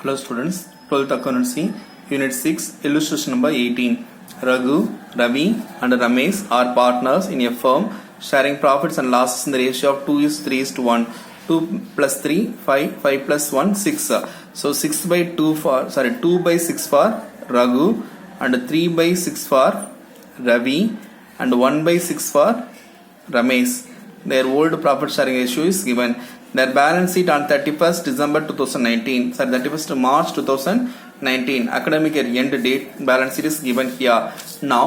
Hello students, 12th Accountancy, Unit 6, Illustration number 18. Raghu, Ravi and Ramesh are partners in a firm sharing profits and losses in the ratio of 2:3:1. 2 plus 3, 5, 5 plus 1, 6. So 2 by 6 for Raghu and 3 by 6 for Ravi and 1 by 6 for Ramesh. Their old profit sharing ratio is given. Their balance sheet on 31st December 2019, 31st March 2019, academic year end date balance sheet is given here. Now,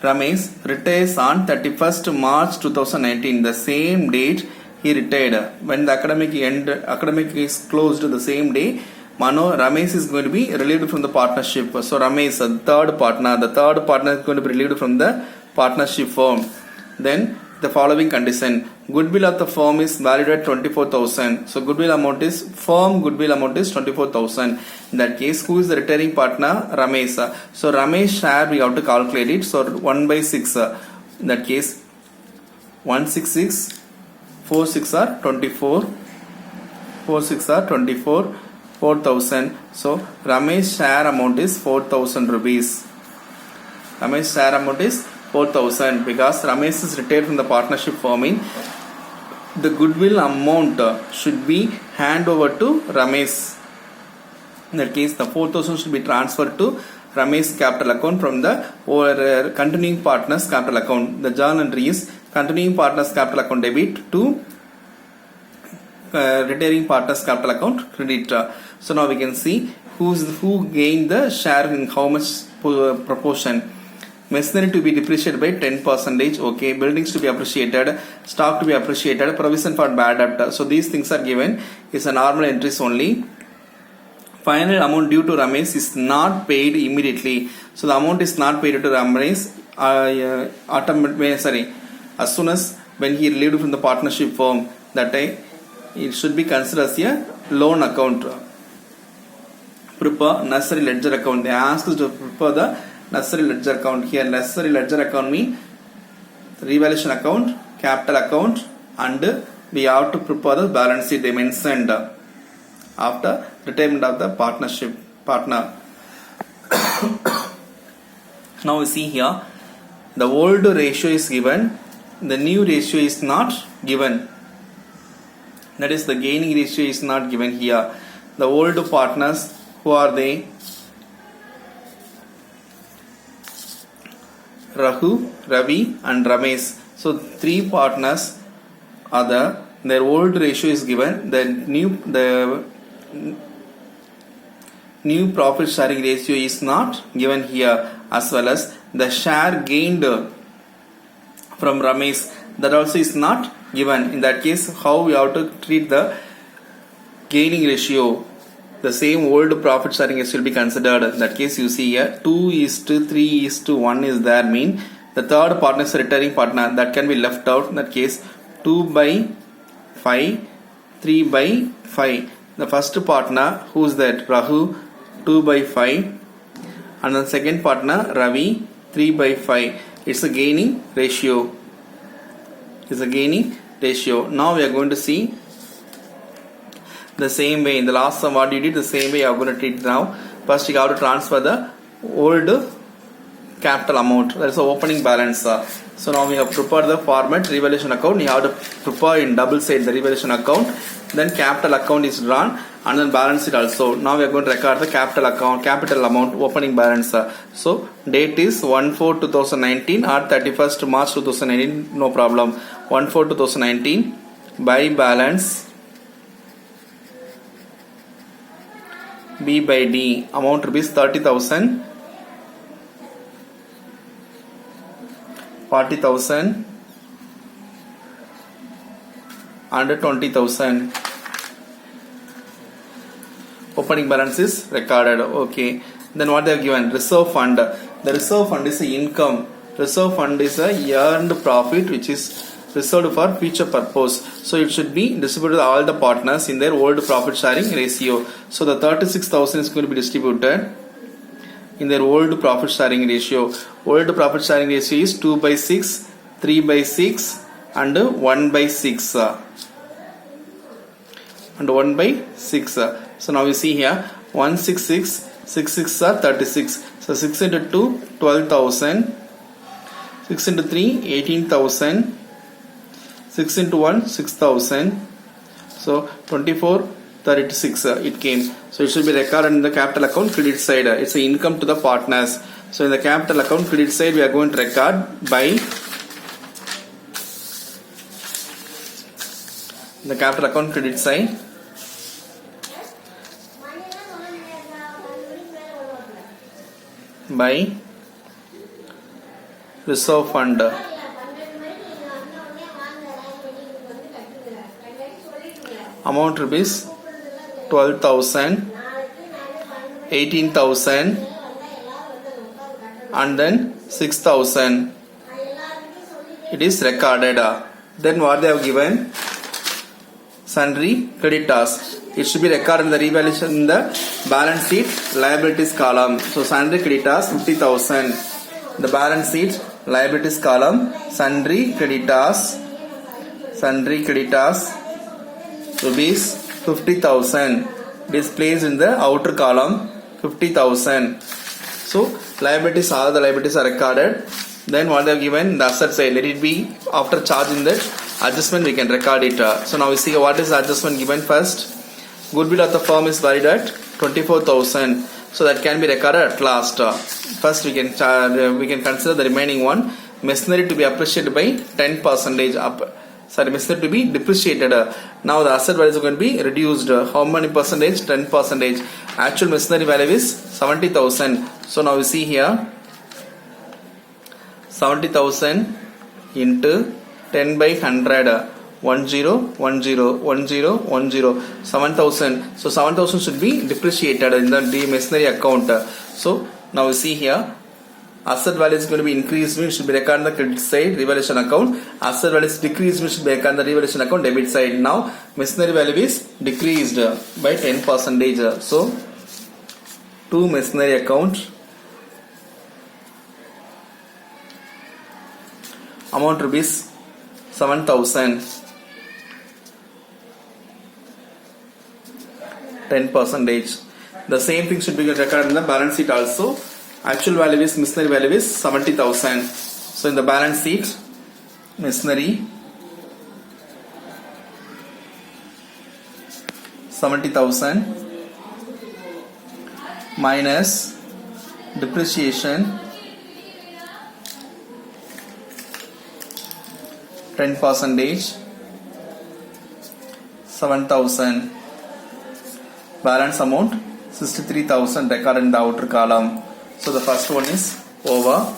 Ramesh retires on 31st March 2019, the same date he retired. When the academic is closed the same day, Ramesh is going to be relieved from the partnership. So Ramesh, the third partner is going to be relieved from the partnership firm. Then the following condition: goodwill of the firm is valued at 24,000. So firm goodwill amount is 24,000. In that case, who is the retiring partner? Ramesh. So Ramesh share we have to calculate it. So 1 by 6. In that case, 166, 4 6 are 24. 4 6 are 24. 4,000. So Ramesh share amount is 4,000 rupees. Ramesh share amount is 4,000 because Ramesh is retired from the partnership firming. The goodwill amount should be hand over to Ramesh. In that case, the 4,000 should be transferred to Ramesh capital account from the continuing partners capital account. The journal entry is continuing partners capital account debit to retiring partners capital account credit. So now we can see who gained the share in how much proportion. Machinery to be depreciated by 10%. Okay. Buildings to be appreciated. Stock to be appreciated. Provision for bad debt. So these things are given. It's a normal entries only. Final amount due to Ramesh is not paid immediately. So the amount is not paid to Ramesh as soon as when he relieved from the partnership firm. That time it should be considered as a loan account. Prepare necessary ledger account. They ask us to prepare the necessary ledger account. Here necessary ledger account means revaluation account, capital account, and we have to prepare the balance sheet they mentioned after retirement of the partner. Now we see here the old ratio is given, the new ratio is not given. That is the gaining ratio is not given here. The old partners, who are they? Raghu, Ravi and Ramesh. So three partners are there. Their old ratio is given. The new profit sharing ratio is not given here, as well as the share gained from Ramesh, that also is not given. In that case, how we have to treat the gaining ratio? The same old profit sharing ratio will be considered. In that case, you see here 2:3:1 is there, mean the third partner is retiring partner, that can be left out. In that case, 2 by 5, 3 by 5. The first partner, who is that? Raghu, 2 by 5, and the second partner Ravi, 3 by 5. It's a gaining ratio. Now we are going to see the same way. In the last sum, what you did, the same way you are going to treat now. First, you have to transfer the old capital amount. That is the opening balance. So now we have prepared the format revaluation account. You have to prepare in double side the revaluation account. Then capital account is drawn, and then balance sheet also. Now we are going to record the capital amount opening balance. So date is 1/4/2019 or 31st March 2019. No problem. 1/4/2019 by balance B by D, amount rupees 30,000, 40,000 and 20,000. Opening balance is recorded. Okay. Then what they have given? Reserve fund. The reserve fund is the income. Reserve fund is a earned profit which is reserved for future purpose. So it should be distributed to all the partners in their old profit sharing ratio. So the 36,000 is going to be distributed in their old profit sharing ratio. Old profit sharing ratio is 2 by 6, 3 by 6 and 1 by 6. and 1 by 6. So now you see here 166, 6 6 are 36. So 6 into 2, 12,000. 6 into 3, 18,000. 6 into 1, 6,000. So 24, 36 it came. So it should be recorded in the capital account credit side. It's an income to the partners. So in the capital account credit side, we are going to record by the capital account credit side by reserve fund. Amount rupees 12,000, 18,000 and then 6,000. It is recorded. Then what they have given? Sundry creditors. It should be recorded in the revaluation in the balance sheet liabilities column. So sundry creditors 50,000. The balance sheet liabilities column, sundry creditors rupees 50,000. It is placed in the outer column 50,000. So liabilities, all the liabilities are recorded. Then what they have given the asset side, let it be after charging that adjustment we can record it. So now we see what is the adjustment given first. Goodwill of the firm is valued at 24,000. So that can be recorded at last. First we can consider the remaining one. Machinery to be appreciated by 10% up. Sorry, machinery to be depreciated. Now the asset value is going to be reduced. How many percentage? 10%. Actual machinery value is 70,000. So now we see here 70,000 into 10 by 100. 10, 10, 10, 10, 7,000. So 7,000 should be depreciated in the machinery account. So now we see here asset value is going to be increased, means should be recorded on the credit side revaluation account. Asset value is decreased, means should be recorded on the revaluation account debit side. Now machinery value is decreased by 10%. So to machinery account, amount rupees 7,000. 10%. The same thing should be recorded in the balance sheet also. Actual value is machinery value is 70,000. So in the balance sheet, machinery 70,000 minus depreciation 10%, 7,000. Balance amount 63,000 recorded in the outer column. So the first one is over.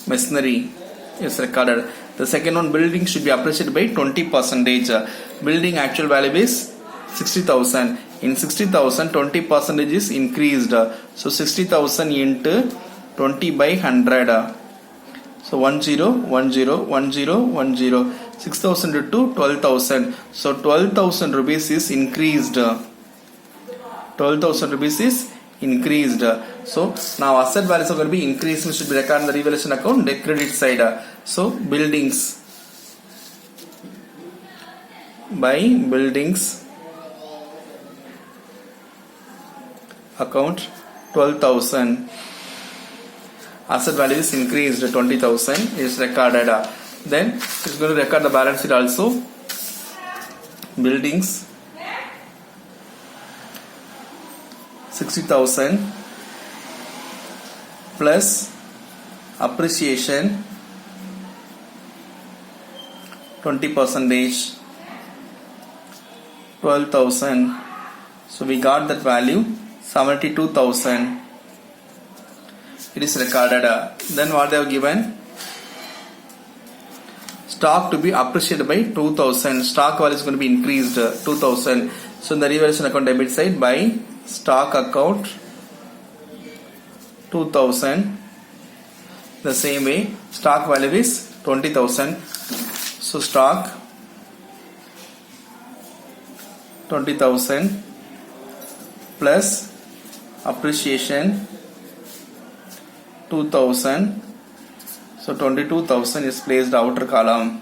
Machinery is recorded. The second one, building should be appreciated by 20%. Building actual value is 60,000. In 60,000, 20% is increased. So 60,000 into 20 by 100. So 10, 10, 10, 10. 6,000 to 12,000. So 12,000 rupees is increased. 12,000 rupees is increased. So now asset values are going to be increased, which should be recorded in the revaluation account, the credit side. So buildings by buildings account 12,000. Asset value is increased 20,000 is recorded. Then it's going to record the balance sheet also. Buildings 60,000 plus appreciation 20%, 12,000. So we got that value 72,000. It is recorded. Then what they have given? Stock to be appreciated by 2,000. Stock value is going to be increased 2,000. So in the revaluation account debit side, by stock account 2,000. The same way, stock value is 20,000. So stock 20,000 plus appreciation 2,000. So 22,000 is placed outer column.